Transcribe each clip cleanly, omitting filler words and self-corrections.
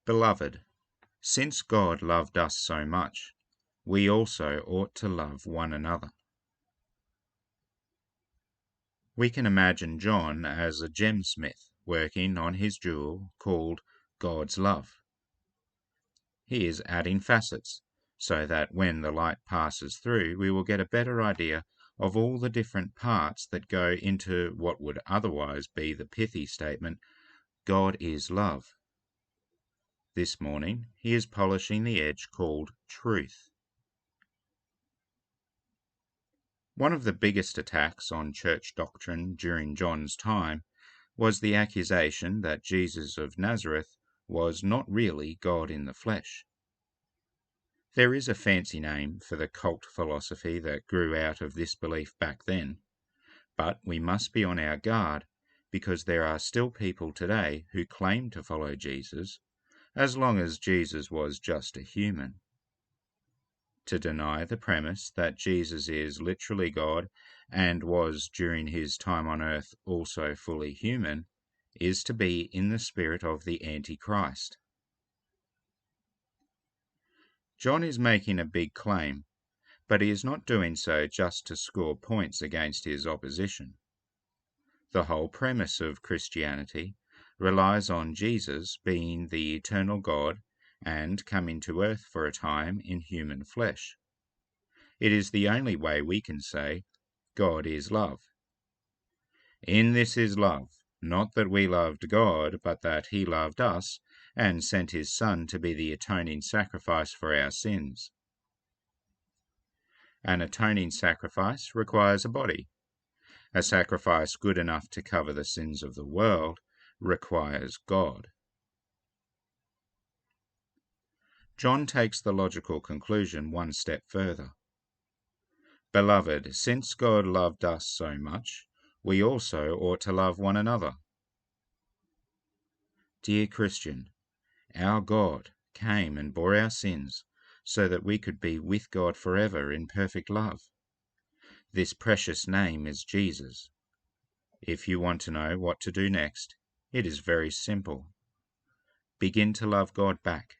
Beloved, since God loved us so much, we also ought to love one another. We can imagine John as a gemsmith working on his jewel called God's love. He is adding facets, so that when the light passes through, we will get a better idea of all the different parts that go into what would otherwise be the pithy statement, God is love. This morning he is polishing the edge called truth. One of the biggest attacks on church doctrine during John's time was the accusation that Jesus of Nazareth was not really God in the flesh. There is a fancy name for the cult philosophy that grew out of this belief back then, but we must be on our guard because there are still people today who claim to follow Jesus as long as Jesus was just a human. To deny the premise that Jesus is literally God and was during his time on earth also fully human is to be in the spirit of the Antichrist. John is making a big claim, but he is not doing so just to score points against his opposition. The whole premise of Christianity relies on Jesus being the eternal God and coming to earth for a time in human flesh. It is the only way we can say, God is love. In this is love, not that we loved God, but that he loved us and sent his Son to be the atoning sacrifice for our sins. An atoning sacrifice requires a body. A sacrifice good enough to cover the sins of the world requires God. John takes the logical conclusion one step further. Beloved, since God loved us so much, we also ought to love one another. Dear Christian, our God came and bore our sins so that we could be with God forever in perfect love. This precious name is Jesus. If you want to know what to do next, it is very simple. Begin to love God back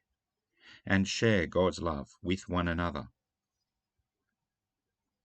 and share God's love with one another.